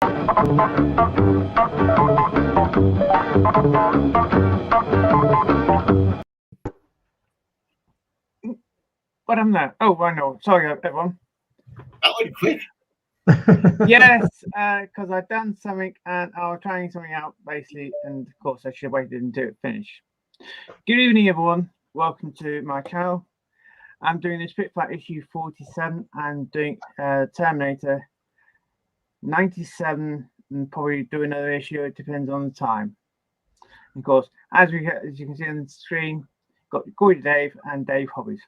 What am I? Oh, I know. Sorry, everyone. That went quick. Yes, because I've done something and I was trying something out basically, and of course I should have waited until it finished. Good evening, everyone. Welcome to my channel. I'm doing the Spitfire issue 47 and doing Terminator 97, and probably do another issue. It depends on the time. Of course, as you can see on the screen, got Corey Dave and Dave Hobbies.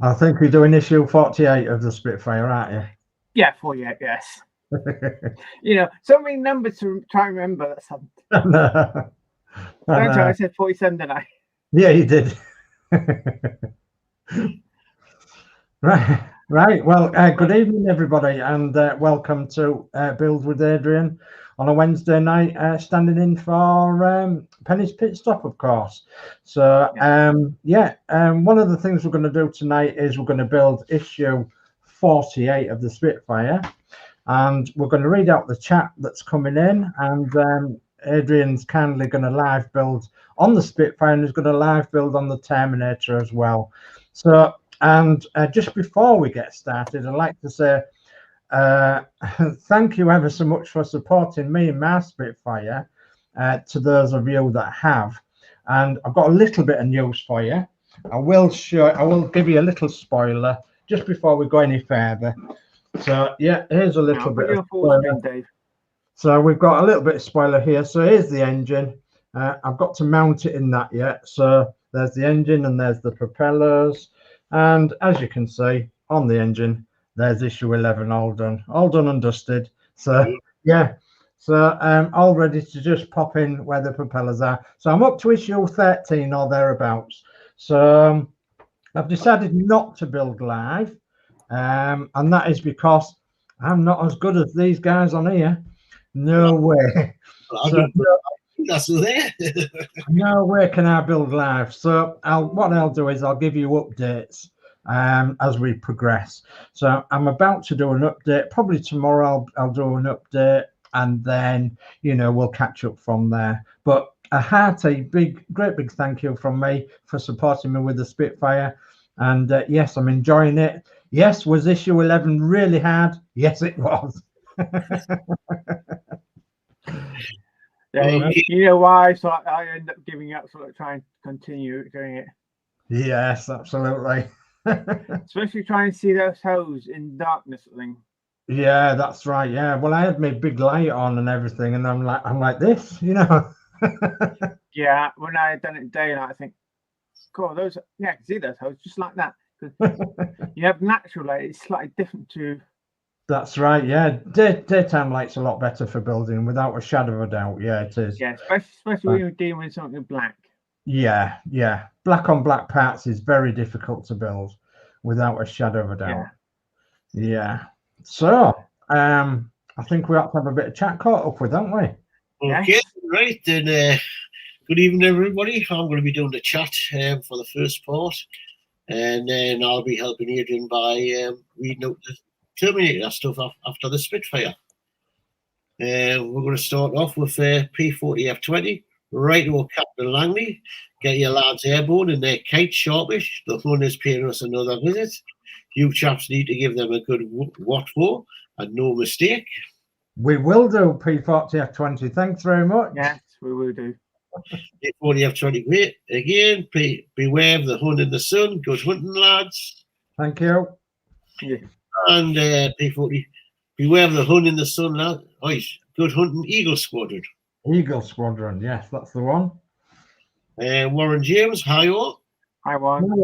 I think we're doing issue 48 of the Spitfire, aren't you? Yeah, 48, yes. You know, so many numbers to try and remember. That's something. No. I said 47, didn't I? Yeah, you did. Right. Well, good evening, everybody, and welcome to Build with Adrian on a Wednesday night, standing in for Penny's Pit Stop, of course. So, one of the things we're going to do tonight is we're going to build issue 48 of the Spitfire, and we're going to read out the chat that's coming in, and Adrian's kindly going to live build on the Spitfire and is going to live build on the Terminator as well. So, and just before we get started, I'd like to say thank you ever so much for supporting me and my Spitfire, to those of you that have. And I've got a little bit of news for you. I will give you a little spoiler just before we go any further. So yeah, here's a little bit of spoiler. Dave. So we've got a little bit of spoiler here. So here's the engine. I've got to mount it in that yet. So there's the engine and there's the propellers. And as you can see on the engine, there's issue 11 all done and dusted. So yeah, so all ready to just pop in where the propellers are. So I'm up to issue 13 or thereabouts. So I've decided not to build live, and that is because I'm not as good as these guys on here. No way. So, no way can I build live. So what I'll do is I'll give you updates as we progress. So I'm about to do an update. Probably tomorrow I'll do an update, and then we'll catch up from there. But a hearty great big thank you from me for supporting me with the Spitfire. And yes, I'm enjoying it. Yes, was issue 11 really hard? Yes, it was. Yeah, you know why? So I end up giving up, sort of trying to continue doing it. Yes, absolutely. Especially trying to see those holes in darkness thing. Yeah, that's right. Yeah, well, I had my big light on and everything, and I'm like this, Yeah, when I had done it in daylight, I think, cool, those. Yeah, I can see those holes just like that. You have natural light; it's slightly different to. That's right. Yeah, daytime light's a lot better for building, without a shadow of a doubt. Yeah, it is. Yeah, especially when you're dealing with something black. Yeah. Black on black parts is very difficult to build, without a shadow of a doubt. Yeah. So, I think we ought to have a bit of chat caught up with, don't we? Okay, right then. Good evening, everybody. I'm going to be doing the chat for the first part, and then I'll be helping Adrian by reading out the Terminator stuff after the Spitfire. We're going to start off with P40F20. Right to Captain Langley. Get your lads airborne and their kite sharpish. The Hun is paying us another visit. You chaps need to give them a good what for, and no mistake. We will do, P40F20. Thanks very much. Yes, we will do. P40F20, great. Again, beware of the Hun in the sun. Good hunting, lads. Thank you. Yeah. And P40, beware of the Hun in the sun, lads. Right. Good hunting, Eagle Squadron. Eagle Squadron, yes, that's the one. Warren James, hi all. Hi, Warren. Hi,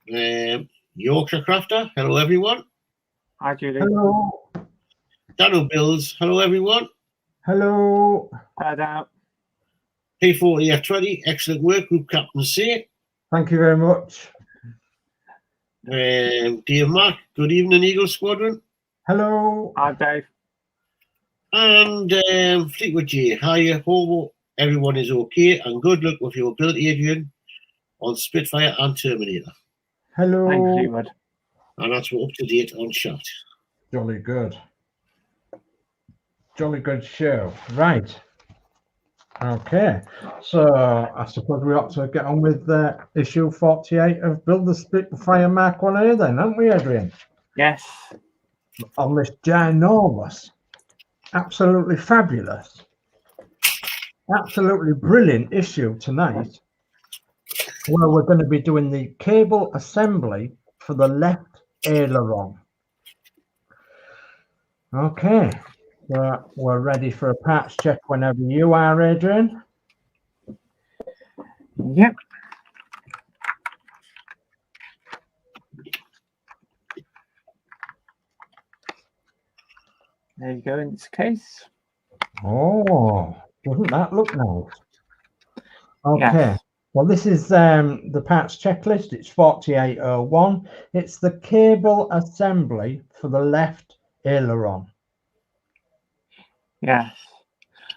Warren. Yorkshire Crafter, hello everyone. Hi, Julie. Hello. Daniel Bills, hello everyone. Hello. Hi, Dan. P40F20, excellent work, Group Captain C. Thank you very much. Dear Mark, good evening, Eagle Squadron. Hello. Hi, Dave. And Fleetwood J, hi, hope everyone is okay, and good luck with your build, Adrian, on Spitfire and Terminator. Hello. Thanks, Fleetwood. And that's what up to date on chat. Jolly good. Jolly good show. Right. Okay. So I suppose we ought to get on with issue 48 of Build the Spitfire Mark 1A then, haven't we, Adrian? Yes. On this ginormous, absolutely fabulous, absolutely brilliant issue tonight, where we're going to be doing the cable assembly for the left aileron. Okay, so we're ready for a parts check whenever you are, Adrian. Yep. There you go in this case. Oh, doesn't that look nice? Okay. Yes. Well, this is the parts checklist. It's 4801. It's the cable assembly for the left aileron. Yes.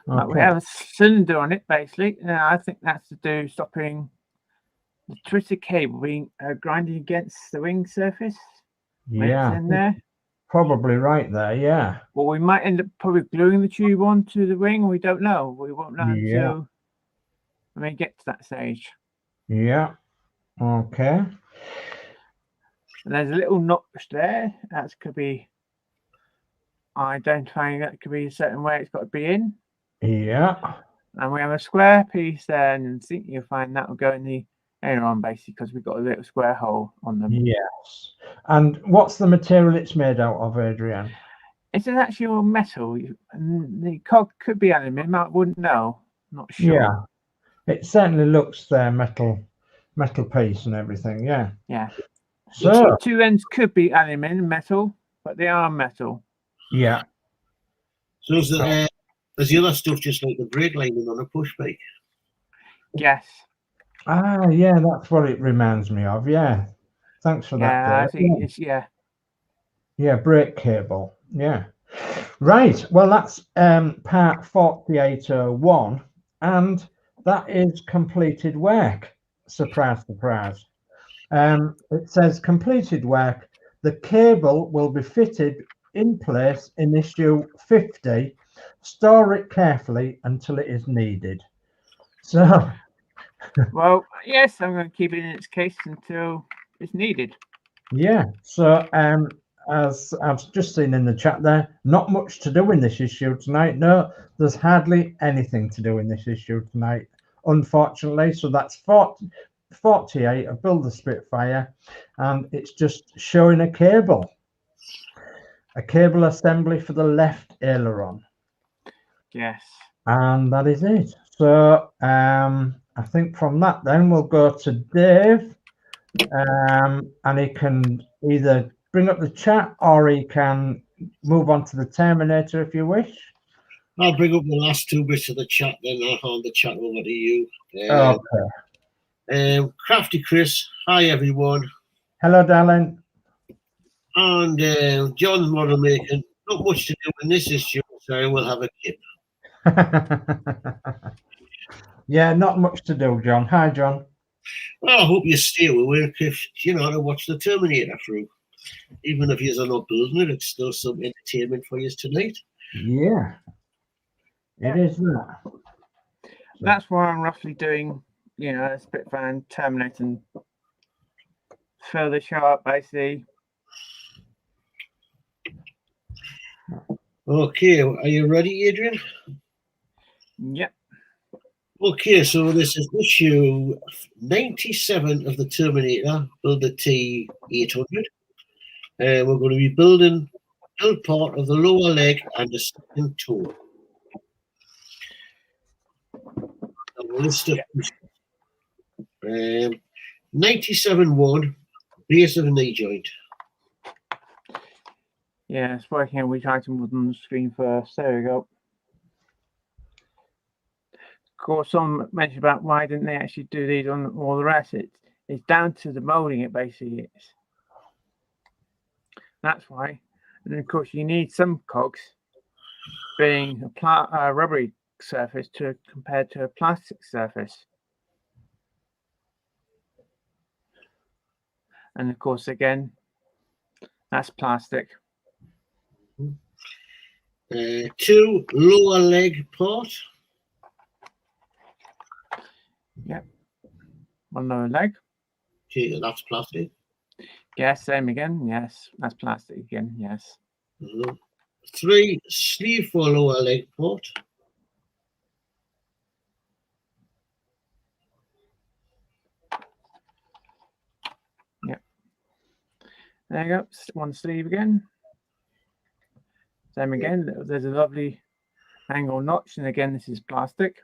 Okay. We have a cylinder on it, basically. I think that's to do stopping the twisted cable being grinding against the wing surface. Yeah, It's in there. probably right there. Yeah. Well, we might end up probably gluing the tube onto the wing. We don't know. We won't know Yeah. until we get to that stage. Yeah. Okay. And there's a little notch there. That could be identifying that could be a certain way it's got to be in. Yeah. And we have a square piece there, and I think you'll find that will go in the aileron basically because we've got a little square hole on them. Yes. And what's the material it's made out of, Adrian? It's an actual metal. The cog could be aluminium. I wouldn't know. Not sure. Yeah. It certainly looks metal piece and everything. Yeah. Yeah. So The two ends could be aluminium metal, but they are metal. yeah. So is the other stuff just like the brake lining on a push bike? Yes. Ah, yeah, that's what it reminds me of. Yeah. Thanks for that. Yeah, I think it's Yeah, brake cable. Yeah. Right. Well, that's part 4801, and that is completed work. Surprise, surprise. It says completed work. The cable will be fitted in place in issue 50. Store it carefully until it is needed. So, well, yes, I'm going to keep it in its case until it's needed. yeah. So, as I've just seen in the chat there, not much to do in this issue tonight. No, there's hardly anything to do in this issue tonight, unfortunately. So that's 48 of Build the Spitfire, and it's just showing a cable assembly for the left aileron. Yes. And that is it. So I think from that then we'll go to Dave, and he can either bring up the chat or he can move on to the Terminator if you wish. I'll bring up the last two bits of the chat, then I'll hand the chat over to you. Okay. Crafty Chris, hi everyone. Hello, darling. And John Model Making, not much to do in this issue, so I will have a kip. Yeah, not much to do, John. Hi, John. Well, I hope you stay with work if to watch the Terminator through. Even if you're not building it, it's still some entertainment for you tonight. Yeah, it is that. That's why I'm roughly doing, Spitfire and Terminator and further sharp, basically. Okay, are you ready, Adrian? Yep. Okay, so this is issue 97 of the Terminator Build the T-800. We're going to be build part of the lower leg and the second toe. List of 97-1, base of a knee joint. Yeah, it's working. We tried to move on the screen first. There we go. Of course, someone mentioned about why didn't they actually do these on all the rest. It's down to the molding. It basically is. That's why. And of course, you need some cogs being a rubbery surface compared to a plastic surface. And of course, again, that's plastic. 2 lower leg part. Yep. 1 lower leg. Okay, that's plastic. Yes, same again. Yes, that's plastic again. Yes. 3 sleeve for lower leg part. Yep. There you go. 1 sleeve again. Same again. There's a lovely angle notch, and again, this is plastic.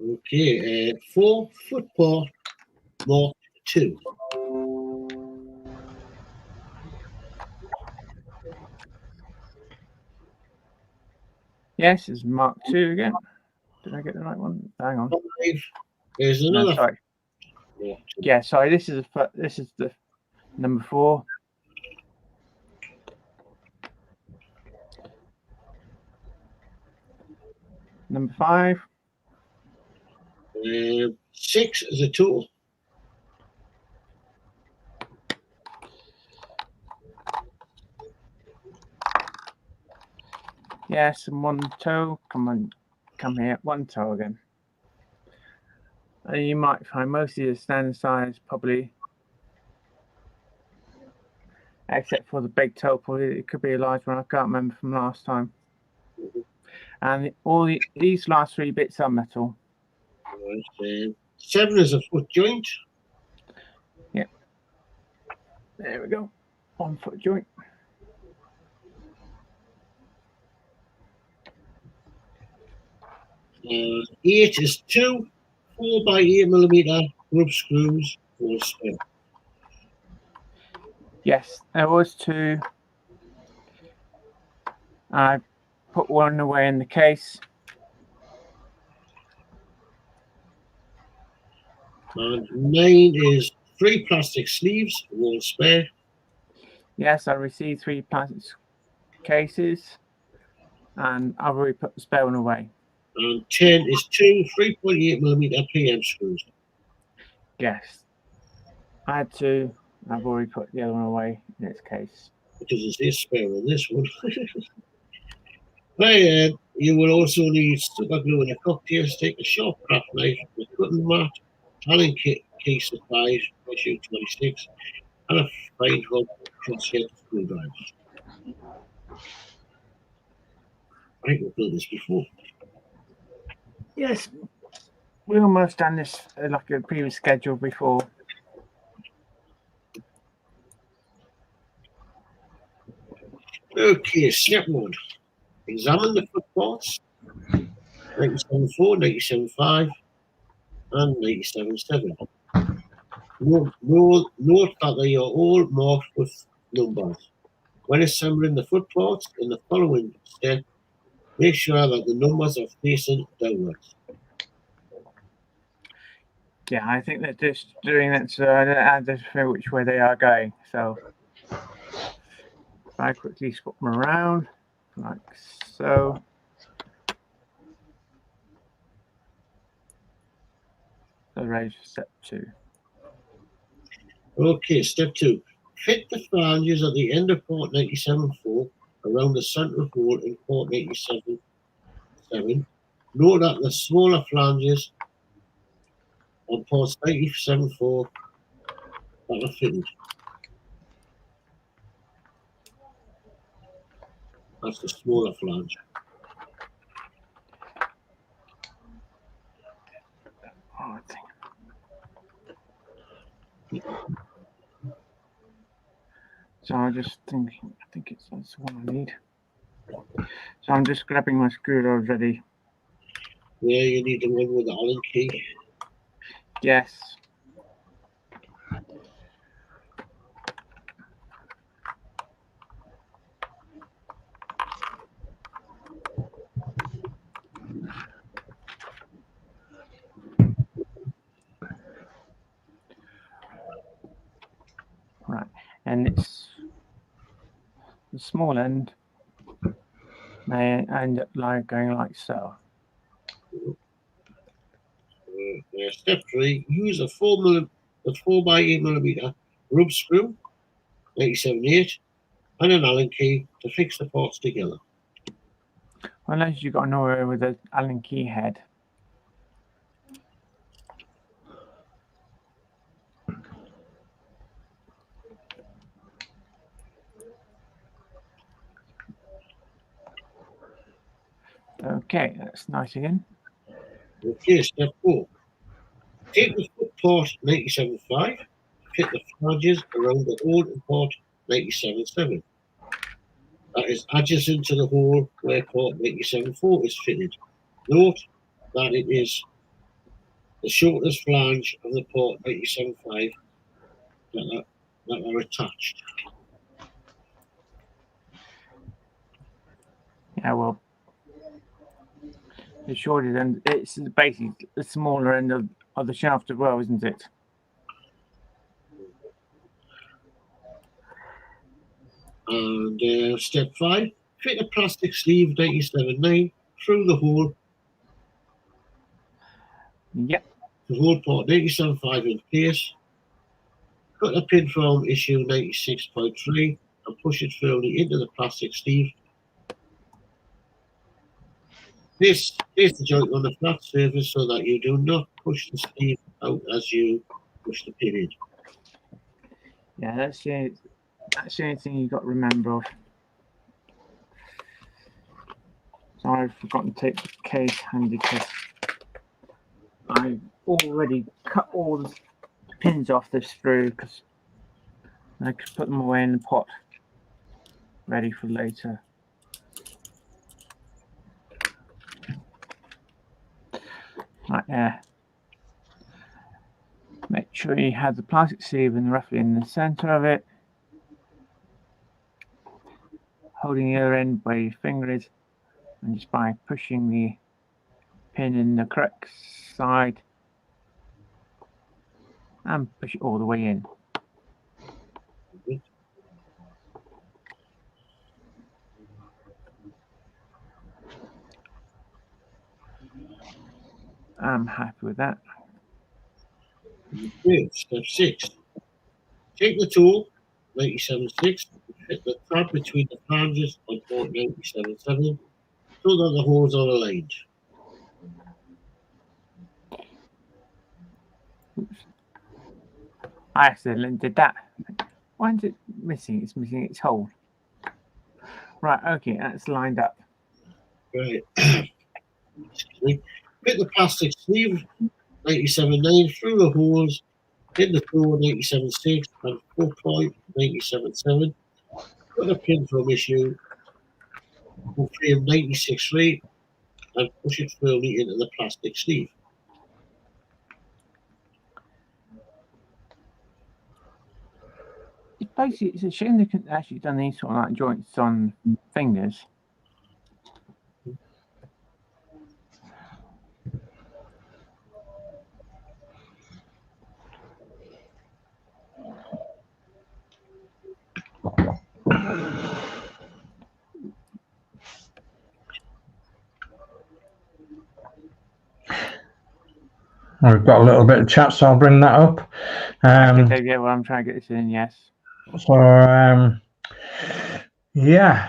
Okay, 4 foot part Mark 2. Yes, it's Mark 2 again. Did I get the right one? Hang on. 5 is another. No, sorry. Yeah, sorry. This is the number 4. Number 5. 6 is a tool. Yes, and 1 toe. Come on, come here. 1 toe again. You might find most of the standard size probably, except for the big toe. Probably it could be a large one. I can't remember from last time. And these last 3 bits are metal. Right, 7 is a foot joint. Yep. There we go. 1 foot joint. 8 is 2 4x8mm rub screws for spare. Yes, there was 2. I put 1 away in the case. And 9 is 3 plastic sleeves, 1 spare. Yes, I received 3 plastic cases, and I've already put the spare one away. And 10 is 2 3.8mm PM screws. Yes, I had 2. I've already put the other one away in its case. Because there's this spare on this one. Right, you will also need super glue and a cocktail stick, a sharp craft knife, a cutting mat, Allen key supplies, issue 26, and a fine hook Hachette screwdrivers. I think we've built this before. Yes, we almost done this like a previous schedule before. Okay, step 1. Examine the foot parts. 97.4, 97.5, and 97.7. Note that they are all marked with numbers. When assembling the foot parts in the following step, make sure that the numbers are facing downwards. Yeah, I think they're just doing it so I don't have to feel which way they are going. So if I quickly swap them around, like so. Arrange for step 2. Okay, step 2. Fit the flanges at the end of port 97.4 around the central hole in port 97.7. Note that the smaller flanges on ports 97.4 that are fitted. That's the smaller flange. Oh, I think. So I just thinking, I think that's the one I need. So I'm just grabbing my screwdriver ready. Yeah, you need the one with the Allen key. Yes. Right, and it's the small end may end up like going like so. Step 3. Use a 4x8mm rub screw 97.8 and an Allen key to fix the parts together. Well, unless you've got an order with an Allen key head. Okay, that's nice again. Okay, step 4. Take the foot part 97.5, fit the flanges around the hole in part 97.7. That is adjacent to the hole where part 97.4 is fitted. Note that it is the shortest flange of the part 97.5 that are attached. Yeah, well, the shorter end, it's basically the smaller end of the shaft as well, isn't it? And step 5, fit a plastic sleeve 97.9 through the hole. Yep. To hold part 97.5 in place. Cut a pin from issue 96.3 and push it firmly into the plastic sleeve. Place the joint on a flat surface so that you do not push the sleeve out as you push the pin in. Yeah, that's the only thing you've got to remember of. So I've forgotten to take the case handy because I've already cut all the pins off the screw because I could put them away in the pot ready for later. Right there. Make sure you have the plastic sleeve and roughly in the center of it. Holding the other end where your finger is, and just by pushing the pin in the correct side and push it all the way in. I'm happy with that. Okay, step 6. Take the tool 97.6 and fit the tab between the flanges on port 97.7 so that the holes are aligned. Oops. I accidentally did that. Why is it missing? It's missing its hole. Right, okay, that's lined up. Right. Excuse me. Fit the plastic sleeve 97.9 through the holes in the tool 97.6 and foot point 97.7. Put a pin from issue frame 96.3 and push it firmly into the plastic sleeve. It's basically, it's a shame they couldn't actually done these sort of like joints on fingers. We've got a little bit of chat, so I'll bring that up. Yeah, well, I'm trying to get this in, yes. So, yeah.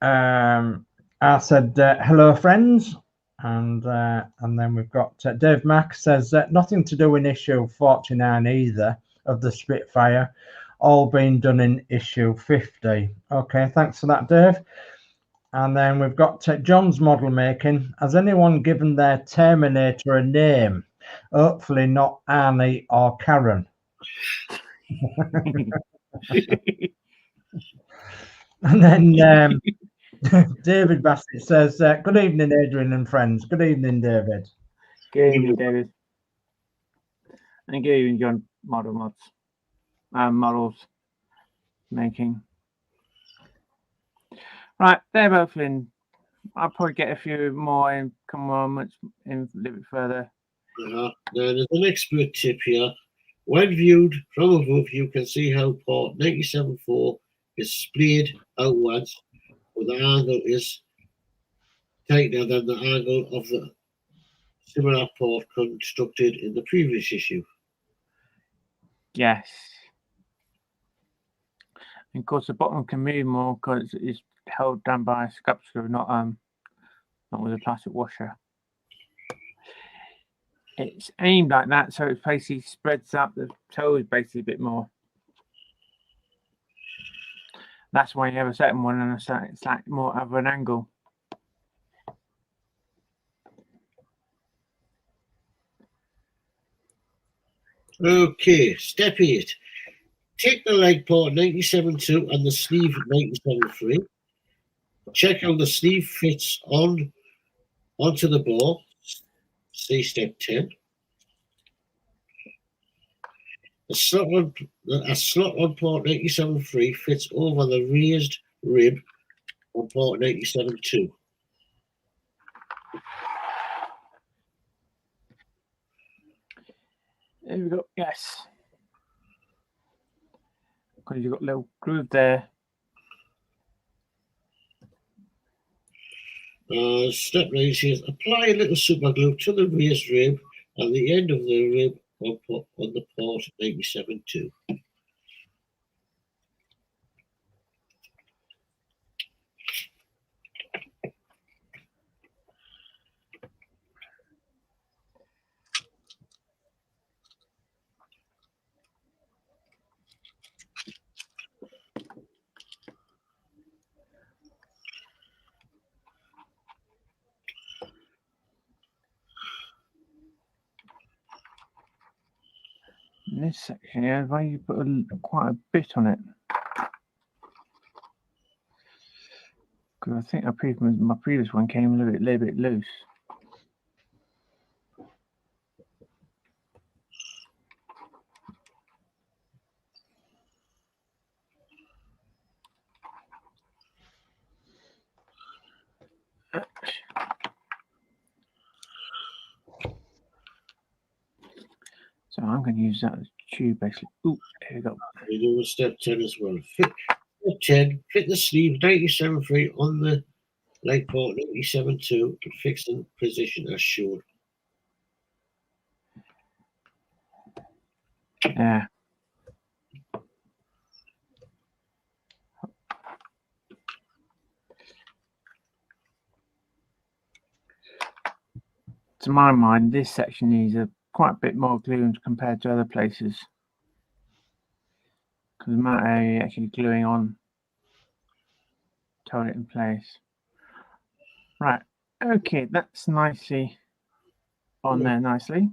I said, hello, friends. And then we've got Dave Mack says, nothing to do in issue 49 either of the Spitfire, all being done in issue 50. Okay, thanks for that, Dave. And then we've got John's model making. Has anyone given their Terminator a name? Hopefully not Annie or Karen. And then David Bassett says, good evening, Adrian and friends. Good evening, David. Good evening, David. And good evening, John. Models making. Right, they're both in. I'll probably get a few more in, come on, much in a little bit further. Now there's an expert tip here. When viewed from above, you can see how port 97.4 is splayed outwards, but the angle is tighter than the angle of the similar port constructed in the previous issue. Yes. And of course, the bottom can move more because it's held down by a scrap screw, not with a plastic washer. It's aimed like that, so it basically spreads up the toes basically a bit more. That's why you have a second one and it's like more of an angle. Okay, step 8. Take the leg part 97.2 and the sleeve 97.3. Check how the sleeve fits onto the bore. See step 10. A slot on port 97.3 fits over the raised rib on port 97.2. There we go. Yes. Because you've got a little groove there. Step 9 says apply a little super glue to the raised rib at the end of the rib on the port 97.2. In this section here, why you put quite a bit on it. Because I think my previous one came a little bit loose. So I'm going to use that as tube basically. Ooh, here we go. We do step 10 as well. Step 10, fit the sleeve 97.3 on the leg port 97.2 and fix in position as shown. Yeah. To my mind, this section needs quite a bit more glue compared to other places. Because the amount of area actually gluing on to hold it in place. Right. Okay, that's nicely on there nicely.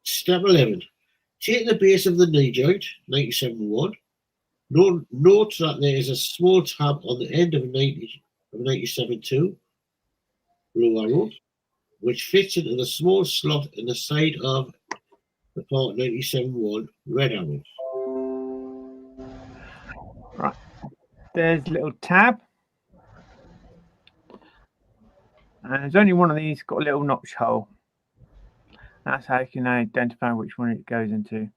Step 11. Take the base of the knee joint, 97.1. Note that there is a small tab on the end of 97.2 blue arrow, which fits into the small slot in the side of the part 97.1 red arrow. Right. There's a little tab. And there's only one of these got a little notch hole. That's how you can identify which one it goes into.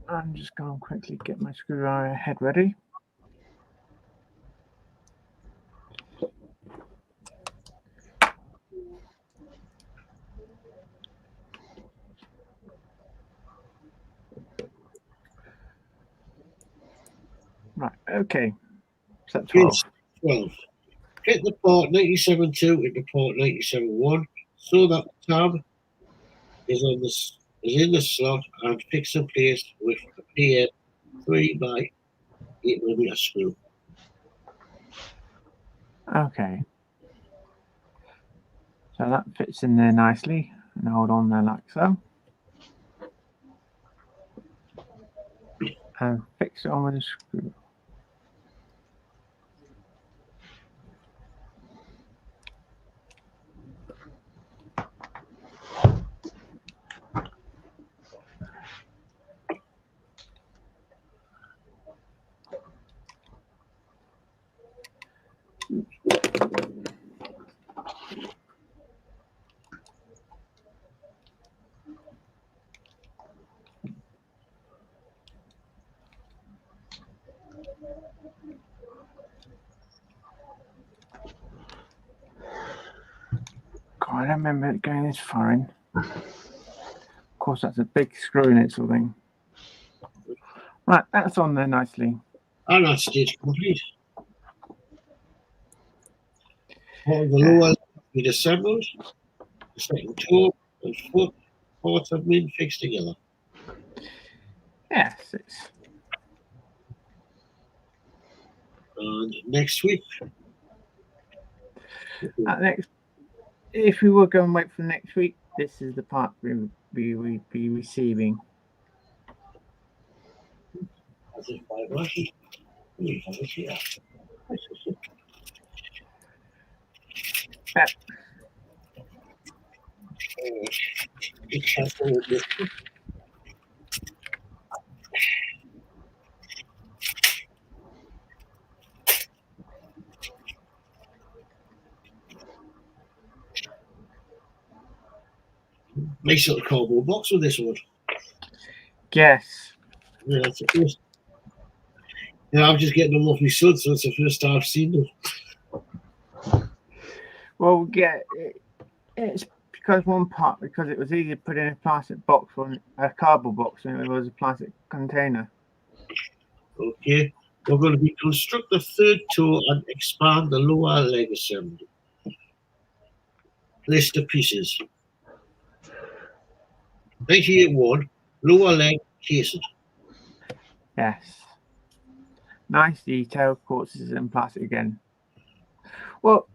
I'm just going to quickly get my screwdriver head ready. Right, okay. Step 12. 12. Fit the port 97.2 into port 97.1 so that the tab is in the slot and fix in place with a pair 3 by 8mm screw. Okay. So that fits in there nicely and hold on there like so. And fix it on with a screw. I don't remember it going this far in. Of course, that's a big screw in it, sort of thing. Right, that's on there nicely. And that's stage complete. All the lower been assembled. The second toe and foot parts have been fixed together. Yes, it's And next week, next. If we were going to wait for next week, this is the part we would be receiving. as if by Russian, we have it here. Yeah. It has all this. Nice little cardboard box with this one. Yes. Yeah, that's the first. Yeah, I'm just getting them off my son, so it's the first time I've seen them. Well, yeah, it's because one part, because it was easier to put in a plastic box or a cardboard box than it was a plastic container. Okay, we're going to be construct the third toe and expand the lower leg assembly. List of pieces. 98.1, lower leg casing. Yes. Nice detail, of course, it's in plastic again. Well,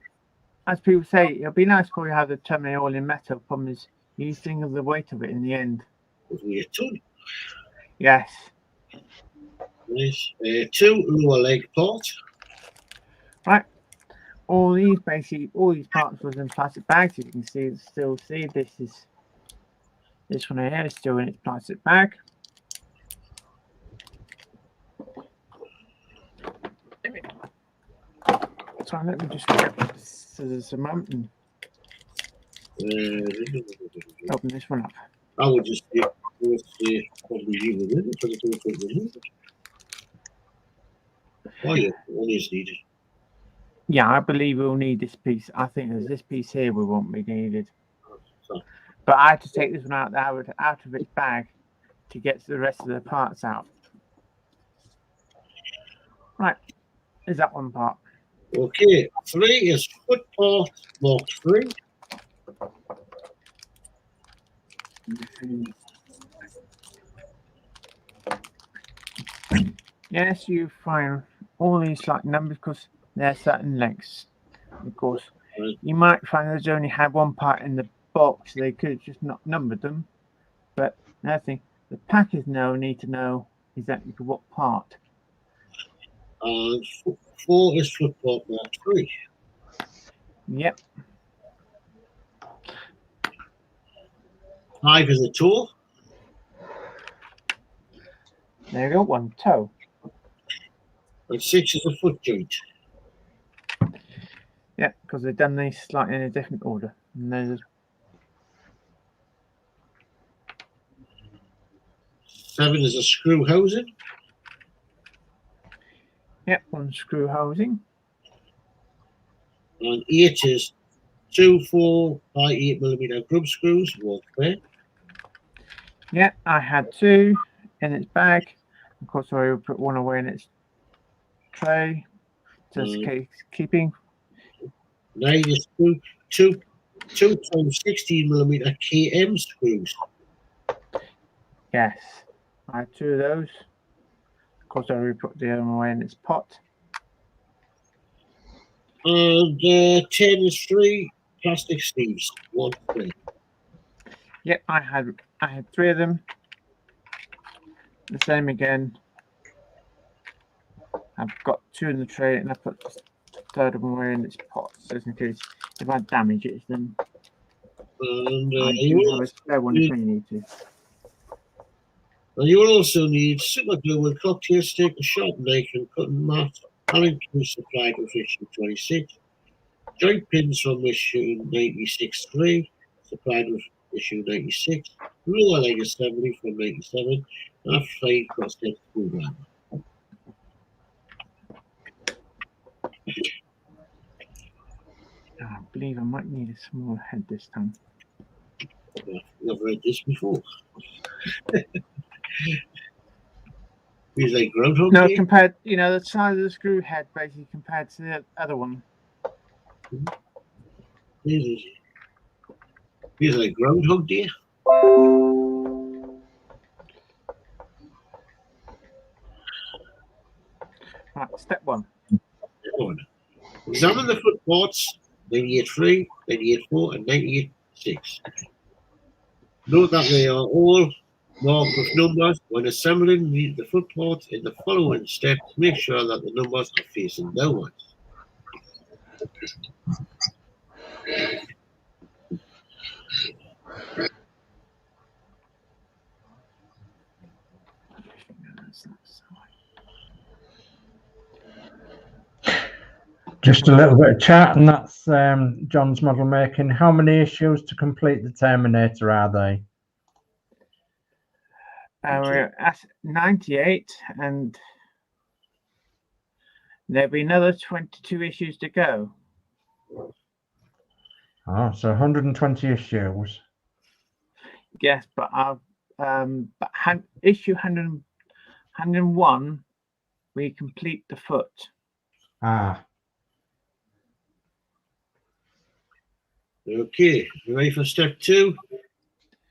as people say, it'll be nice for you to have the Terminator all in metal. Problem is, you think of the weight of it in the end. We're ton. Yes. Nice. Two lower leg parts. Right. All these parts was in plastic bags. You can still see this one here is still in its plastic bag. So let me just grab the scissors a moment and open this one up. I would just probably leave it in because it's all removed. Oh yeah, one is needed. Yeah, I believe we'll need this piece. I think there's this piece here we won't be needed. But I had to take this one out of its bag to get the rest of the parts out. Right, is that one part? Okay, 3 is foot part marked 3. Yes, you find all these like numbers because they're certain lengths. Of course, you might find there's only had one part in the box. They could have just not numbered them. But another thing, the packers need to know exactly what part. And 4 is foot part marked 3. Yep. 5 is a toe. There you go, one toe. And 6 is a foot joint. Yeah, because they've done these slightly in a different order. And there's 7 is a screw housing. yep, one screw housing. And 8 is 2 4 by 8mm grub screws, one pair. Yeah, I had 2 in its bag. Of course, I will put one away in its tray. Just keeping. 9 is 2 times 16mm KM screws. Yes, I had 2 of those. Of course, I will put the other one away in its pot. And 10 is 3 plastic sleeves, one pair. Yep, I had 3 of them. The same again. I've got 2 in the tray, and I put the third one away in its pot, just in case if I damage it, then And you have a spare one if you need to. And you will also need super glue and cocktail stick, a sharp knife and cutting mat, Allen key supplied with issue 26, joint pins from issue 96.3, supplied with issue 96, lower leg assembly from 97, and a fine cross-head screwdriver. I believe I might need a smaller head this time. I've read this before. Is like Groundhog No, Day? compared, the size of the screw head basically compared to the other one. Is like Groundhog Day? Right, step 1. Examine the foot parts 98.3, 98.4, and 98.6. Note that they are all marked with numbers. When assembling the foot parts in the following steps, make sure that the numbers are facing downwards. Just a little bit of chat, and that's John's model making. How many issues to complete the Terminator are they? We're at 98, and there'll be another 22 issues to go. Oh, so 120 issues. Yes, but issue 101, we complete the foot. Ah. Okay, you ready for step 2?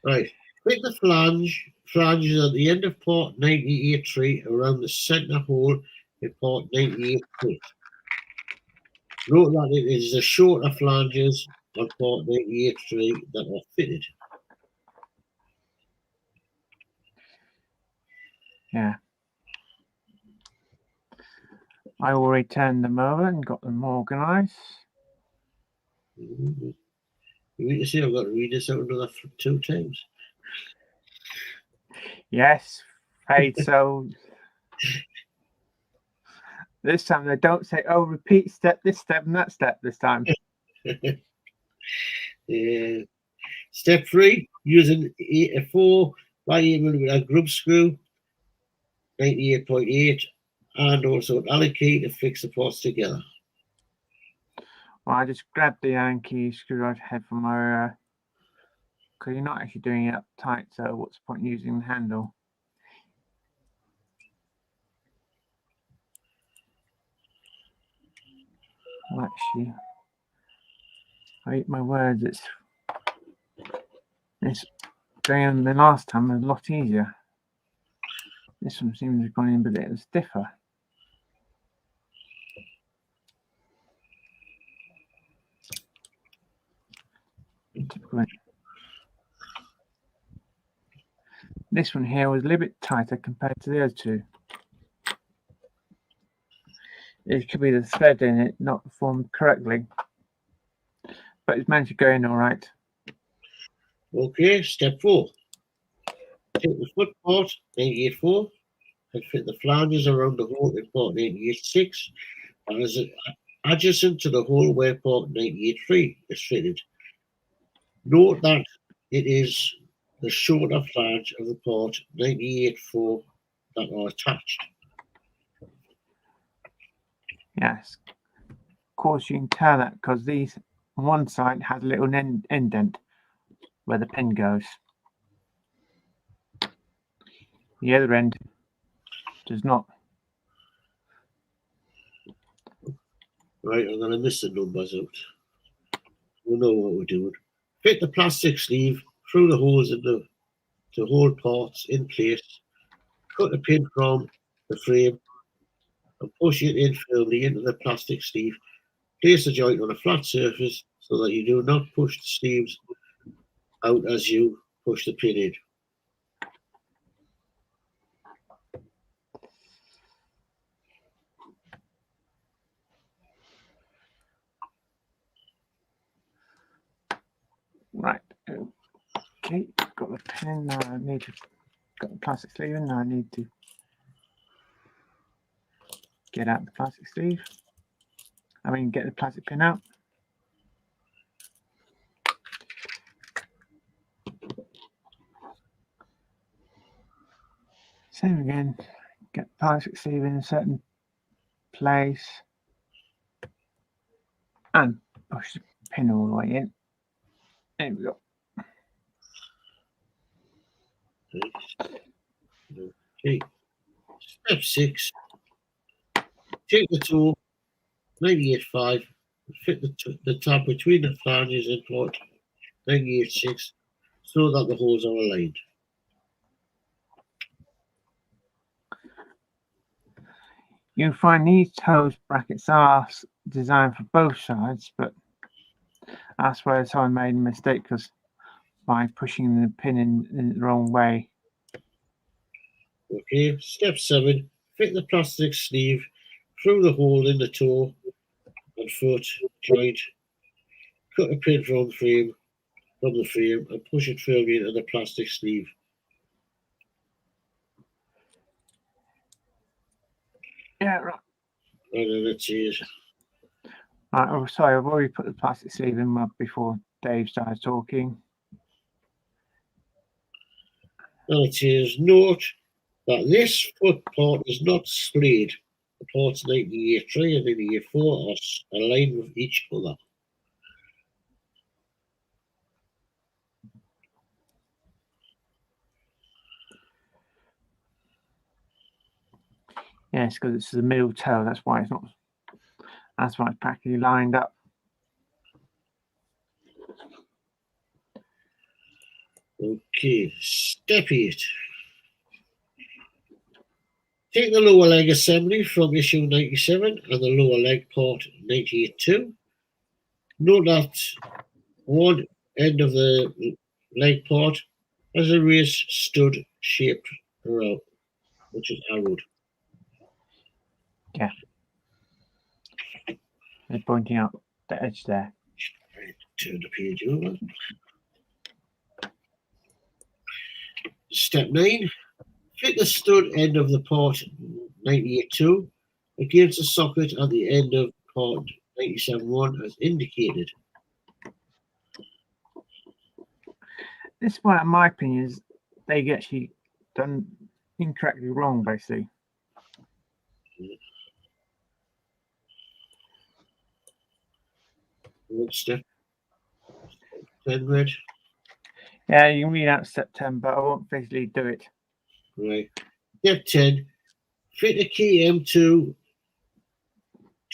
Right, fit the flanges at the end of part 98.3 around the centre hole in part 98.6. Note that it is the shorter flanges on part 98.3 that are fitted. Yeah. I already turned them over and got them organised. You mean to say I've got to read this out another 2 times? Yes, afraid so. This time they don't say, "Oh, repeat this step and that step" this time. Step 3, using a 4x8mm grub screw, 98.8, and also an Allen key to fix the parts together. Well, I just grabbed the Allen key screwdriver head from my, because you're not actually doing it up tight, so what's the point in using the handle? Well, actually, I eat my words. It's going on the last time a lot easier. This one seems to have gone in a bit stiffer. Typical. This one here was a little bit tighter compared to the other two. It could be the thread in it not formed correctly, but it's managed to go in all right. Okay, step 4. Take the foot part 98.4 and fit the flanges around the hole in part 98.6 as adjacent to the hole where part 98.3 is fitted. Note that it is the shorter flange of the part 98.4 that are attached. Yes, of course you can tell that because these on one side has a little indent where the pin goes. The other end does not. Right, I'm going to miss the numbers out. We'll know what we're doing. Fit the plastic sleeve through the holes in to hold parts in place. Cut the pin from the frame and push it in firmly into the plastic sleeve. Place the joint on a flat surface so that you do not push the sleeves out as you push the pin in. Right. Okay, got the pin in now. I need to got the plastic sleeve in now. I need to get out the plastic sleeve. I mean, get the plastic pin out. Same again. Get the plastic sleeve in a certain place and push the pin all the way in. There we go. Okay. Step 6. Take the tool 98.5, fit the tab between the flanges and port 98.6 so that the holes are aligned. You'll find these hose brackets are designed for both sides, but that's where someone made a mistake because by pushing the pin in the wrong way. Okay, step 7, fit the plastic sleeve through the hole in the toe and foot joint. Cut a pin from the frame and push it firmly into the plastic sleeve. Yeah, right. And then it says, Right, oh, sorry, I've already put the plastic sleeve in before Dave started talking. and it says, note that this foot part is not splayed. The parts 98.3 and 98.4 are aligned with each other. Yes, because it's the middle toe. That's why it's not. That's why it's practically lined up. Okay, step 8. Take the lower leg assembly from issue 97 and the lower leg part 98.2. Note that one end of the leg part has a raised stud shaped around, which is arrowed. Yeah. They're pointing out the edge there. Turn the page over. Step 9. Fit the stud end of the part 98.2 against the socket at the end of part 97.1 as indicated. This one, in my opinion, is they get actually done incorrectly wrong, basically. Step 10 red. Yeah, you can read out September. I won't physically do it. Right. Step 10. Fit a key M2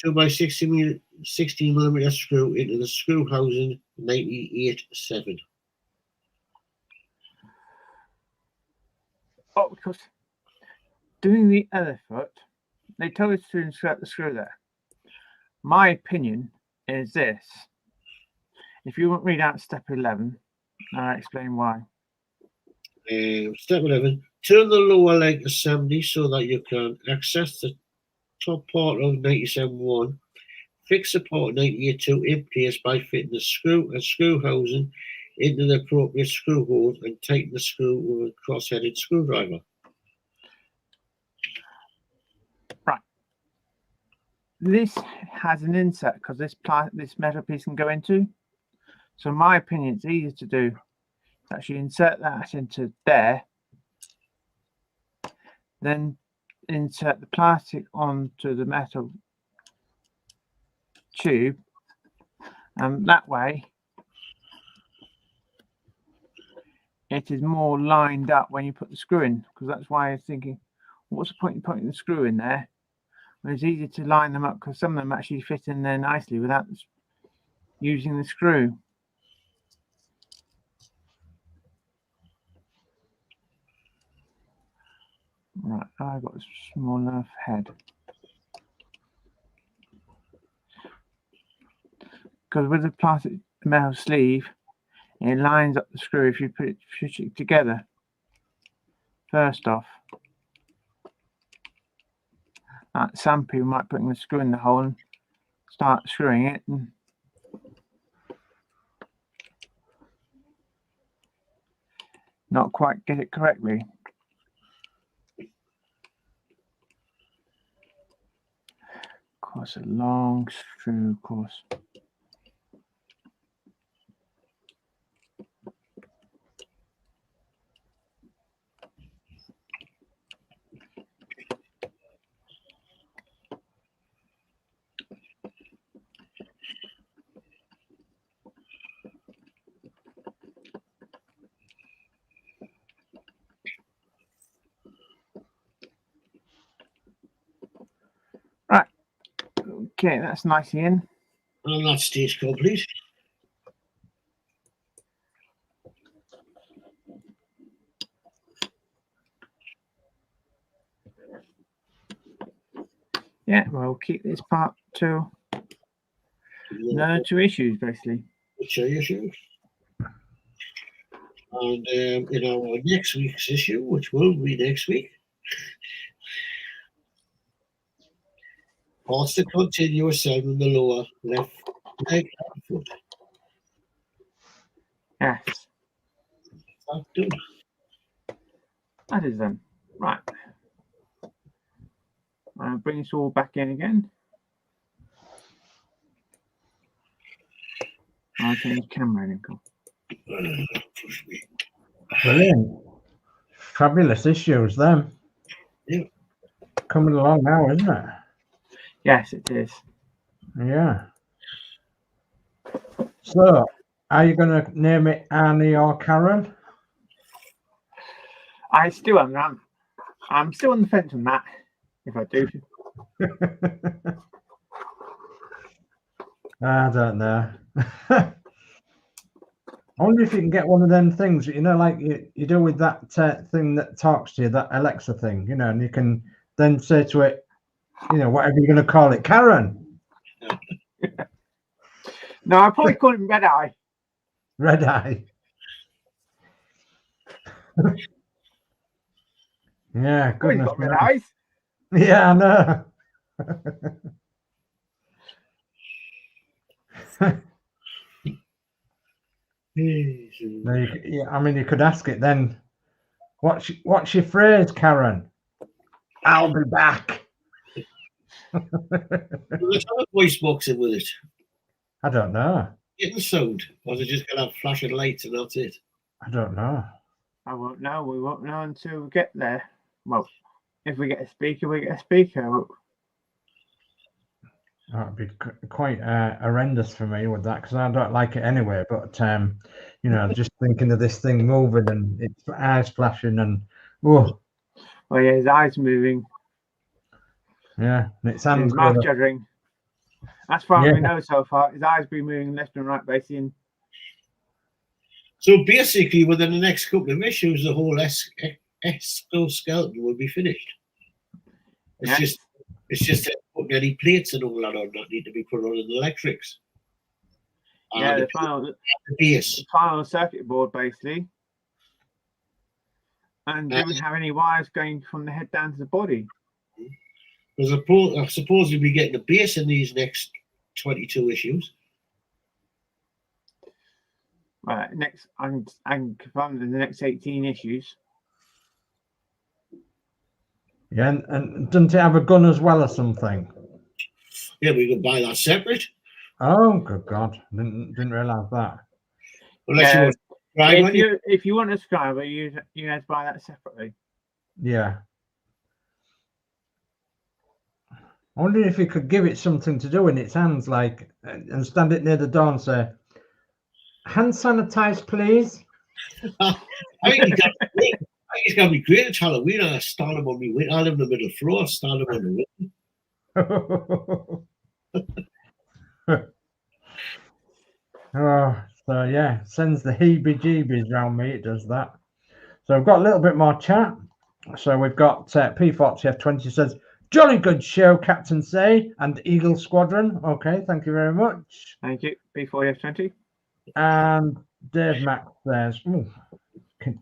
2x16 16mm screw into the screw housing 98.7. Oh, because doing the other foot, they told us to insert the screw there. My opinion is this. If you won't read out step 11, I'll explain why. Step 11. Turn the lower leg assembly so that you can access the top part of 97.1. Fix the part 98.2 in place by fitting the screw and screw housing into the appropriate screw holes and tighten the screw with a cross-headed screwdriver. Right. This has an insert because this metal piece can go into. So in my opinion, it's easier to do. Actually insert that into there, then insert the plastic onto the metal tube, and that way it is more lined up when you put the screw in, because that's why I was thinking, what's the point in putting the screw in there when it's easier to line them up, because some of them actually fit in there nicely without using the screw. Right, I've got a small enough head. Because with the plastic metal sleeve, it lines up the screw if you push it together. First off, some people might put the screw in the hole and start screwing it and not quite get it correctly. Of course, a long screw, of course. Okay, that's nicely in. And that stage complete. Yeah, we'll keep this part to no 2 issues, basically. Which are issues. And in our next week's issue, which will be next week, parts to continue assembling the lower left leg and foot. Yes, That's done. that is done. Right. I'll bring this all back in again. I'll change camera angle. Brilliant. Fabulous issues, them. Yeah. Coming along now, isn't it? Yes, it is. Yeah. So, are you going to name it Annie or Karen? I still am. I'm still on the fence on that. If I do. I don't know. I wonder if you can get one of them things, you know, like you do with that thing that talks to you, that Alexa thing, you know, and you can then say to it, you know, whatever you're going to call it, Karen. No, I'll probably call him Red Eye. Red Eye. Yeah, Oh, he's goodness got red me. eyes. Yeah, I know. No, yeah, I mean, you could ask it then. What's your phrase, Karen? I'll be back. Let's have a voice box in with it. I don't know. Getting sound, or is it just gonna have flashing lights and that's it? I don't know. I won't know. We won't know until we get there. Well, if we get a speaker, we get a speaker. That'd be quite horrendous for me with that, because I don't like it anyway. But you know, just thinking of this thing moving and its eyes flashing and oh, Well, yeah, his eyes moving. yeah, and its And hands his mouth going. juddering. That's far Yeah. we know so far. His eyes be moving left and right, basically. And So basically, within the next couple of issues, the whole exoskeleton will be finished. It's just that putting any plates and all that on that need to be put on in the electrics. yeah, And the base. final circuit board, basically. And do we have any wires going from the head down to the body? Because I suppose we'll be getting a base in these next 22 issues. Right, next, I'm confirmed in the next 18 issues. Yeah, and doesn't it have a gun as well or something? Yeah, we could buy that separate. Oh, good God! Didn't realise that. Unless Yeah, if you want a subscriber, you have to buy that separately. Yeah. I wonder if you could give it something to do in its hands, like, and stand it near the door and say, "Hand sanitize, please." I think it's going to be great. It's Halloween. I start them on me window. I live in the middle floor. I start them on the window. Oh, so yeah, sends the heebie-jeebies round me. It does that. So we've got a little bit more chat. So we've got P40F20 says, "Jolly good show, Captain Say and Eagle Squadron." Okay, thank you very much. Thank you, P40F20. And Dave Mack says, ooh,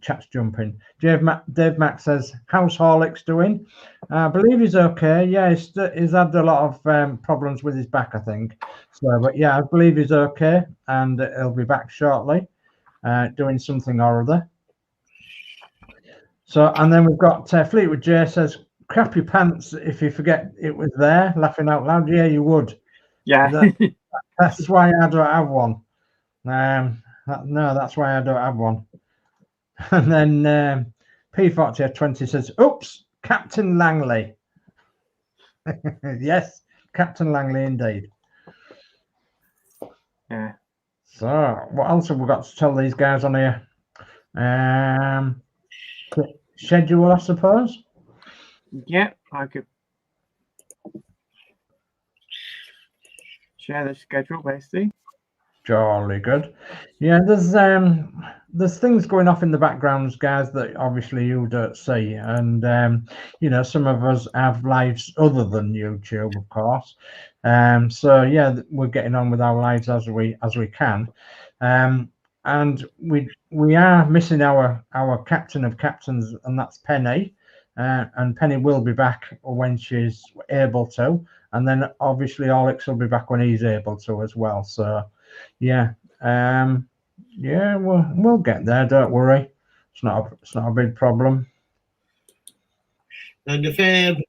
chat's jumping. Dave Mack says, "How's Horlicks doing?" I believe he's okay. Yeah, he's had a lot of problems with his back, I think. So, but yeah, I believe he's okay, and he'll be back shortly, doing something or other. So, and then we've got Fleetwood J says, "Crap your pants if you forget it was there." Laughing out loud. Yeah, you would. Yeah. That's why I don't have one. No, that's why I don't have one. And then P40F20 says, "Oops, Captain Langley." Yes, Captain Langley indeed. Yeah. So, what else have we got to tell these guys on here? Schedule, I suppose. Yeah, I could. share the schedule basically. Jolly good. Yeah, there's things going off in the backgrounds, guys, that obviously you don't see, and you know, some of us have lives other than YouTube, of course. So yeah, we're getting on with our lives as we can, and we are missing our captain of captains, and that's Penny. And Penny will be back when she's able to, and then obviously Alex will be back when he's able to as well. So yeah, yeah, we'll get there. Don't worry. It's not a big problem. And if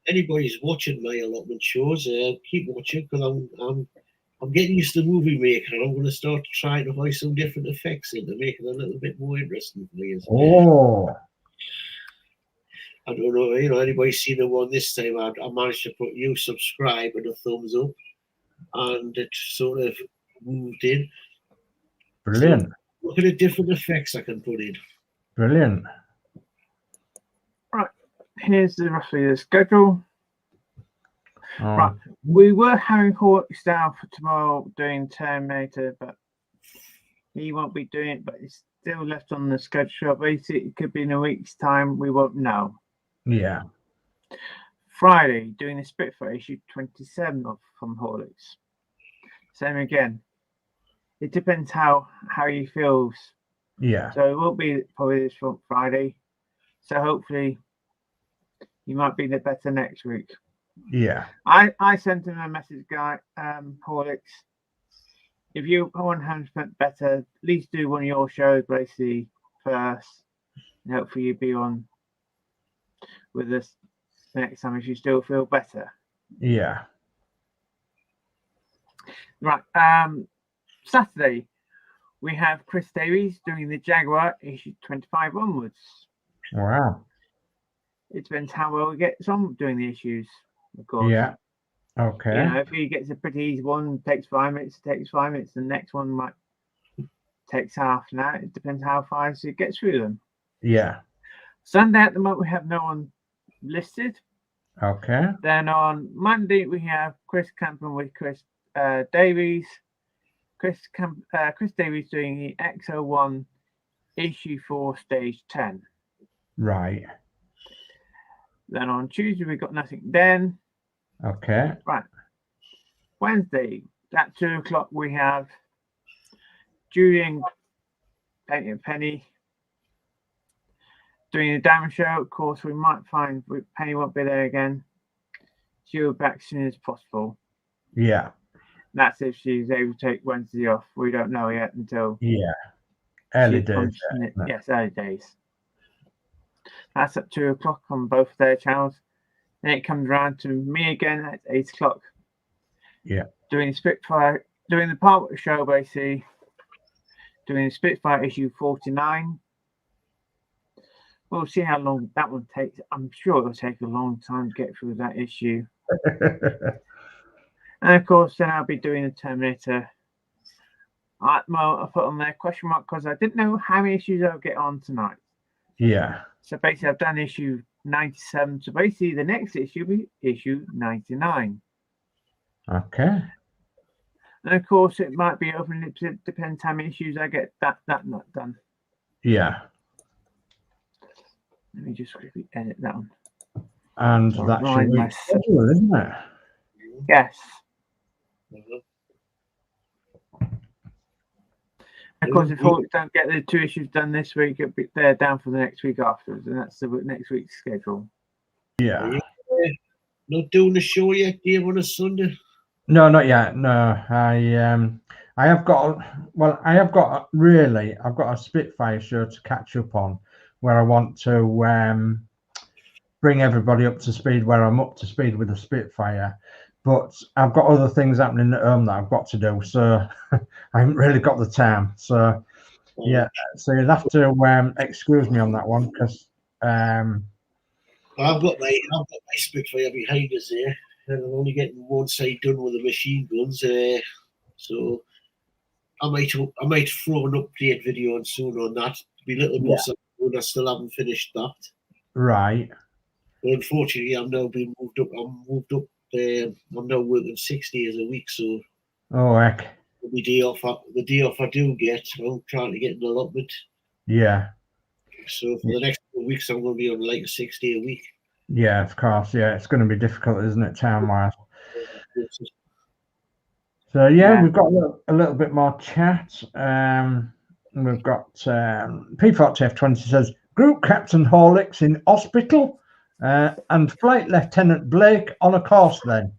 anybody's watching my allotment shows, keep watching, because I'm getting used to movie making, and I'm going to start trying to find some different effects in to make it a little bit more interesting for me. Oh, I don't know, you know, anybody's seen the one this time? I managed to put you subscribe and a thumbs up, and it sort of moved in. brilliant! So look at the different effects I can put in. Brilliant. Right, here's roughly the schedule. Oh. Right, we were having Hawks down for tomorrow doing Terminator, but he won't be doing it. But it's still left on the schedule. Basically, it could be in a week's time. We won't know. Yeah. Friday, doing the Spitfire issue 27 from Horlicks. Same again. It depends how he feels. Yeah. So it won't be probably this Friday. So hopefully he might be better next week. Yeah. I sent him a message, guy, Horlicks. If you want 100% better, at least do one of your shows basically first. And hopefully you'll be on with us next time if you still feel better. Yeah. Right. Saturday, we have Chris Davies doing the Jaguar issue 25 onwards. Wow. It depends how well he gets on doing the issues, of course. Yeah. Okay. You know, if he gets a pretty easy one, takes 5 minutes, the next one might takes half an hour. It depends how fast he gets through them. Yeah. Sunday at the moment we have no one listed. Okay. Then on Monday we have Chris Campen with Chris Davies. Chris Davies doing the X01 issue 4 stage 10. Right. Then on Tuesday we got nothing then. Okay. Right. Wednesday at 2 o'clock we have Julian Penny doing the damage show. Of course, we might find Penny won't be there again. She'll be back as soon as possible. Yeah. That's if she's able to take Wednesday off. We don't know yet until early days. Yes, early days. That's at 2 o'clock on both their channels. Then it comes around to me again at 8 o'clock. Yeah. Doing Spitfire, doing the part show basically. Doing Spitfire issue 49. We'll see how long that one takes. I'm sure it'll take a long time to get through that issue. And of course, then I'll be doing the Terminator. I put on there question mark because I didn't know how many issues I'll get on tonight. Yeah. So basically, I've done issue 97. So basically, the next issue will be issue 99. Okay. And of course, it might be open. It depends how many issues I get that not done. Yeah. Let me just quickly edit that one. And that's your week schedule, isn't it? Yes. Of course, if we don't get the 2 issues done this week, they're down for the next week afterwards, and that's the next week's schedule. Yeah. Not doing the show yet, Dave, on a Sunday? No, not yet. No, I have got a Spitfire show to catch up on, where I want to bring everybody up to speed where I'm up to speed with the Spitfire. But I've got other things happening at home that I've got to do, so I haven't really got the time. So yeah, so you'll have to excuse me on that one, because I've got my Spitfire behind us here, and I'm only getting one side done with the machine guns. So I might throw an update video on soon on that. Be a little more when I still haven't finished that. Right. But unfortunately, I'm now being moved up. I'm now working 6 days a week, so Oh heck. The day off I do get, I'm trying to get an allotment. Yeah. So for the next 2 weeks, I'm going to be on like a 6-day a week. Yeah, of course. Yeah, it's going to be difficult, isn't it, time-wise? So yeah, we've got a little bit more chat. We've got P40F20 says Group Captain Horlicks in hospital and Flight Lieutenant Blake on a course then.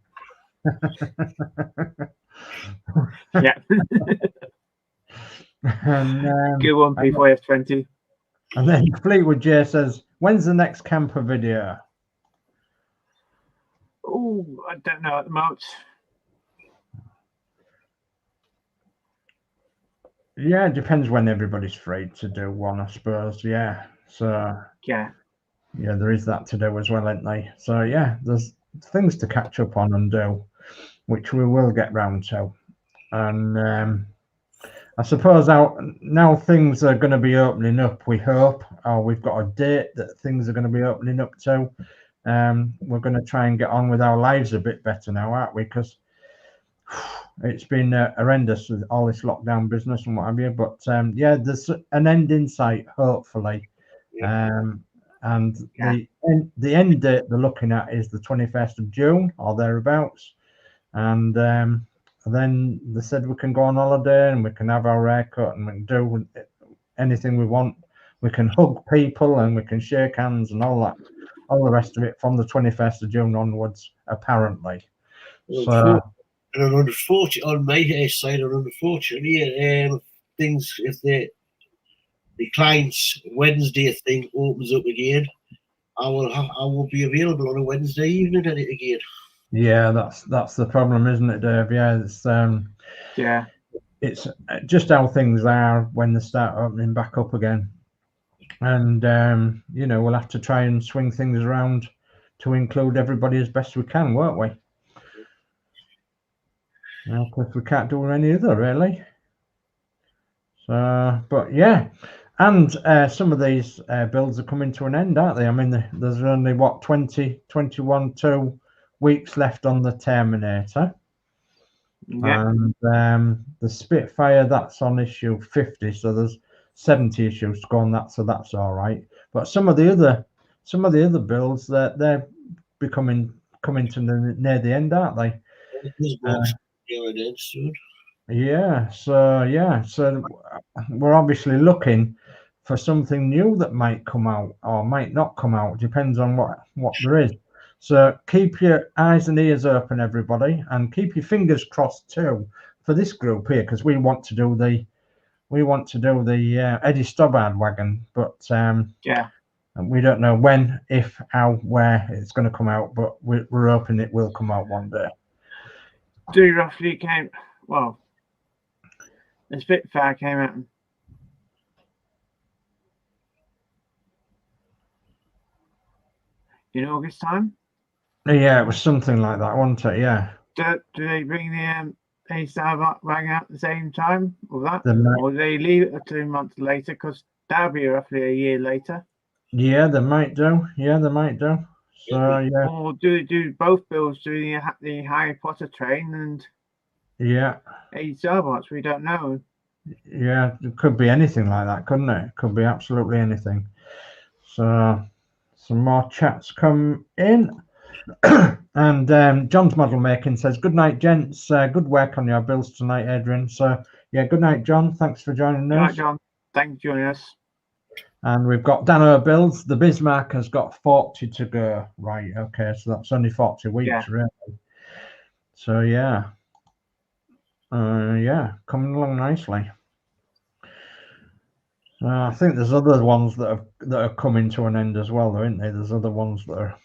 Yeah. And, good one, P40F20. And then Fleetwood J says, when's the next camper video? Oh, I don't know at the moment. Yeah, it depends when everybody's free to do one, I suppose. Yeah. So yeah, there is that to do as well, isn't there? So yeah, there's things to catch up on and do, which we will get round to. And I suppose now things are going to be opening up, we hope, or we've got a date that things are going to be opening up to. We're going to try and get on with our lives a bit better now, aren't we? Because it's been horrendous with all this lockdown business and what have you. But yeah, there's an end in sight, hopefully. And the end date they're looking at is the 21st of June or thereabouts. And then they said we can go on holiday and we can have our haircut and we can do anything we want. We can hug people and we can shake hands and all that, all the rest of it from the 21st of June onwards, apparently. So, and unfortunately, on my side, unfortunately, things, if the client's Wednesday thing opens up again, I will be available on a Wednesday evening again. Yeah, that's the problem, isn't it, Dave? Yeah, it's just how things are when they start opening back up again, and we'll have to try and swing things around to include everybody as best we can, won't we? Because we can't do any other really. So, but yeah, and some of these builds are coming to an end, aren't they? I mean, there's only what 2 weeks left on the Terminator. Yeah. And the Spitfire, that's on issue 50, so there's 70 issues to go on that, so that's all right. But some of the other builds, they're coming to near the end, aren't they? So we're obviously looking for something new that might come out or might not come out, depends on what there is. So keep your eyes and ears open, everybody, and keep your fingers crossed too for this group here, because we want to do the Eddie Stobbard wagon, but we don't know when, if, how, where it's going to come out, but we're hoping it will come out one day. Do you roughly count? Well, the Spitfire came out in August time. Yeah, it was something like that, wasn't it? Yeah. Do they bring the Eddie Stobbard wagon out at the same time with that, or do they leave it 2 months later? Because that'll be roughly a year later. Yeah, they might do. So yeah. Or do both builds do the Harry Potter train and Eddie Stobbard? We don't know. Yeah, it could be anything like that, couldn't it? It could be absolutely anything. So some more chats come in. And John's Model Making says, good night, gents. Good work on your builds tonight, Adrian. So yeah, good night, John. Thanks for joining us. Good night, John. Thanks for joining us. And we've got Dano Builds. The Bismarck has got 40 to go. Right, okay, so that's only 40 weeks, really. So yeah. Coming along nicely. I think there's other ones that are coming to an end as well, though, isn't there? There's other ones that are.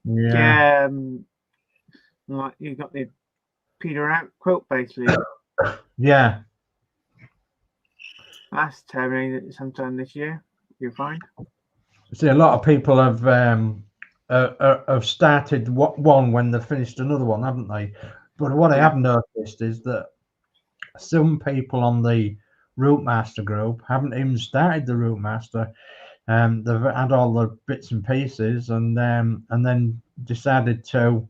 Yeah. Like you got the Peter out quote basically. Yeah. That's terminated sometime this year. You'll find. See, a lot of people have started one when they've finished another one, haven't they? But what I have noticed is that some people on the Route Master group haven't even started the Route Master. They've had all the bits and pieces and then decided to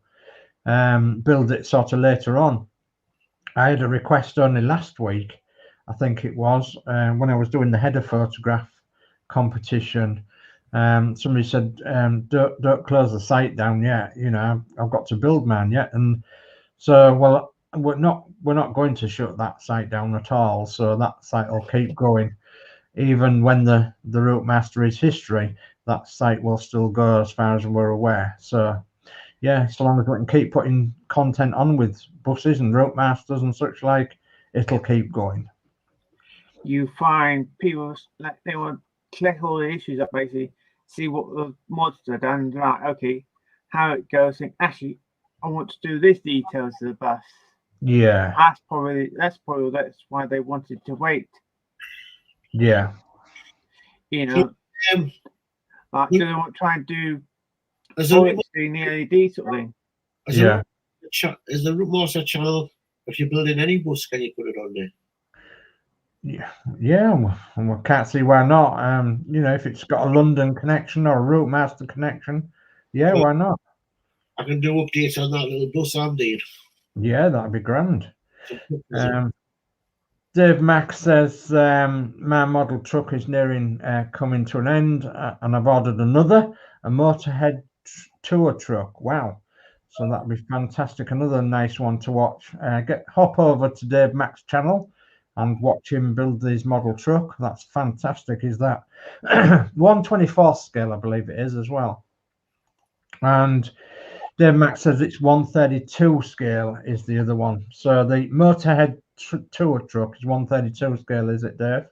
build it sort of later on. I had a request only last week, I think it was, when I was doing the header photograph competition. Somebody said, don't close the site down yet. You know, I've got to build mine yet. And so, well, we're not going to shut that site down at all. So that site will keep going. Even when the route master is history, that site will still go as far as we're aware. So yeah, so long as we can keep putting content on with buses and route masters and such like, it'll keep going. You find people like they want to collect all the issues up, basically see what the mods are done, right? Okay, how it goes. Think actually, I want to do this details to the bus. Yeah, That's why they wanted to wait. yeah. You know, like do they want to try and do bullets in the LED sort of thing? Yeah. Is the route master channel? If you're building any bus, can you put it on there? Yeah, and we can't see why not. You know, if it's got a London connection or a route master connection, yeah, so why not? I can do updates on that little bus I'm doing. Yeah, that'd be grand. Dave Mack says my model truck is nearing coming to an end, and I've ordered another, a Motorhead tour truck. Wow. So that'd be fantastic. Another nice one to watch. Hop over to Dave Mack's channel and watch him build his model truck. That's fantastic. Is that 1/24 scale, I believe it is as well. And Dave Mack says it's 132 scale is the other one. So the Motorhead tour truck is 132 scale, is it, Dave?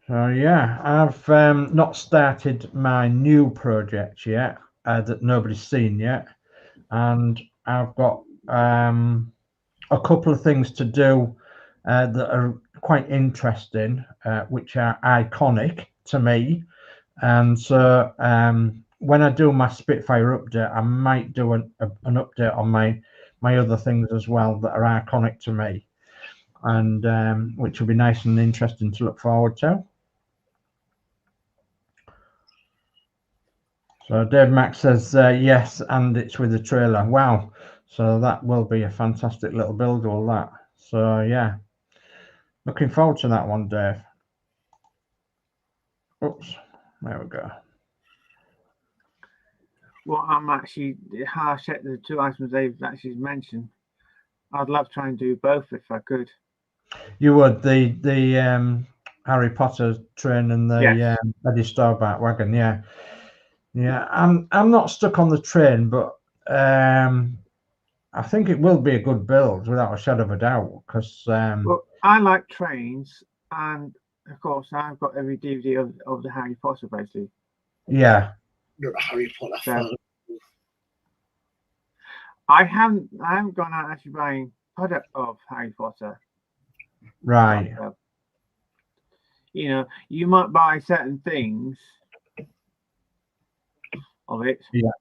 So yeah, I've not started my new project yet that nobody's seen yet, and I've got a couple of things to do that are quite interesting, which are iconic to me. And so when I do my Spitfire update, I might do an update on my other things as well that are iconic to me, and which will be nice and interesting to look forward to. So Dave Mack says yes, and it's with a trailer. Wow. So that will be a fantastic little build, all that. So yeah, looking forward to that one, Dave. Oops, there we go. Well, I'm actually Hachette, the two items they've actually mentioned. I'd love to try and do both if I could. You would the Harry Potter train and the Eddie Starbuck wagon, yeah. I'm not stuck on the train, but I think it will be a good build without a shadow of a doubt. Because well, I like trains, and of course I've got every DVD of the Harry Potter basically. Yeah. You're a Harry Potter fan. I haven't gone out actually buying product of Harry Potter. Right. You know, you might buy certain things of it. Yeah.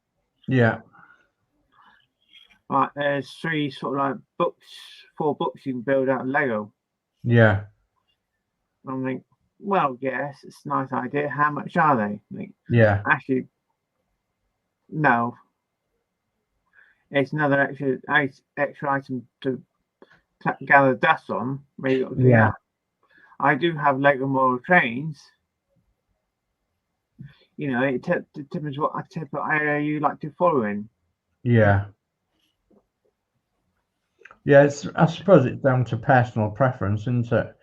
Yeah. Like there's 3 sort of like 4 books you can build out of Lego. Yeah. I'm like, well, yes, it's a nice idea. How much are they? Like, yeah. Actually, no. It's another extra item to gather dust on. Maybe yeah. I do have Lego model trains. You know, it depends what type of area you like to follow in. Yeah. Yeah, I suppose it's down to personal preference, isn't it?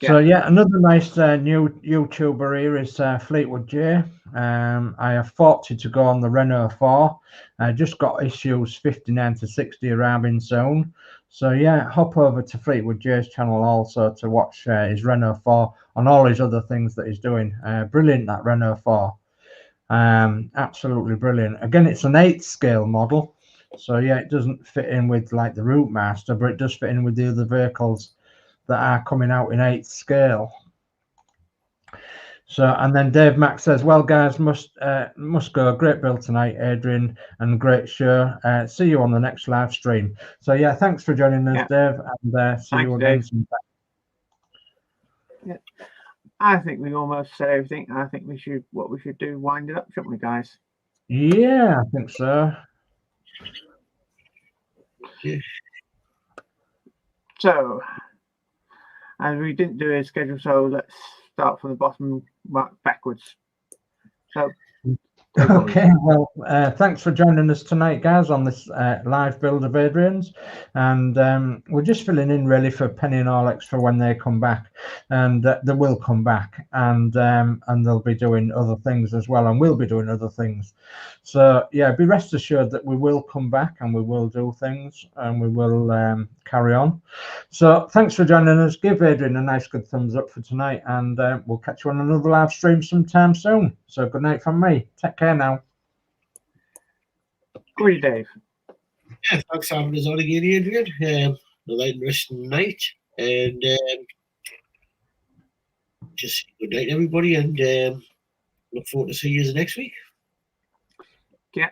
Yeah. So yeah, another nice new YouTuber here is Fleetwood J. I have fought to go on the Renault 4. I just got issues 59 to 60 arriving soon. So yeah, hop over to Fleetwood J's channel also to watch his Renault 4 and all his other things that he's doing. Brilliant, that Renault 4. Absolutely brilliant. Again, it's an 8th scale model. So yeah, it doesn't fit in with like the Route Master, but it does fit in with the other vehicles that are coming out in 8th scale. So, and then Dave Mack says, well, guys, must go. Great build tonight, Adrian, and great show. See you on the next live stream. So yeah, thanks for joining us, Dave, and see you again sometime. Yeah. I think we almost said everything. I think we should wind it up, shouldn't we, guys? Yeah, I think so. Yeah. So, and we didn't do a schedule, so let's start from the bottom backwards. So, okay, well, thanks for joining us tonight, guys, on this live build of Adrian's, and we're just filling in really for Penny and Alex for when they come back, and they will come back, and they'll be doing other things as well, and we'll be doing other things. So yeah, be rest assured that we will come back and we will do things and we will carry on. So thanks for joining us. Give Adrian a nice good thumbs up for tonight, and we'll catch you on another live stream sometime soon. So good night from me. Take care now. Good, Dave. Yeah, thanks for having us on again, Adrian. The light and resting night, and just good night, everybody, and look forward to seeing you next week. Yeah.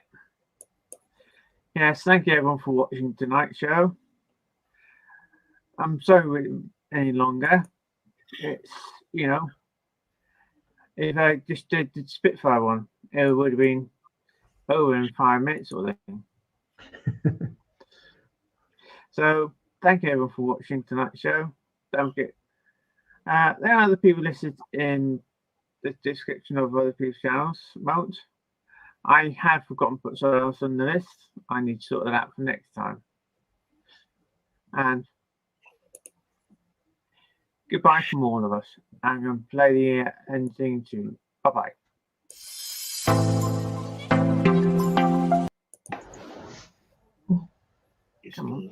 Yes, thank you everyone for watching tonight's show. I'm sorry any longer. It's, you know, if I just did the Spitfire one, it would have been over in 5 minutes or something. So thank you everyone for watching tonight's show. Don't forget, there are other people listed in the description of other people's channels. I had forgotten to put someone else on the list. I need to sort that out for next time. And goodbye from all of us. I'm going to play the ending tune. Bye-bye. Come on.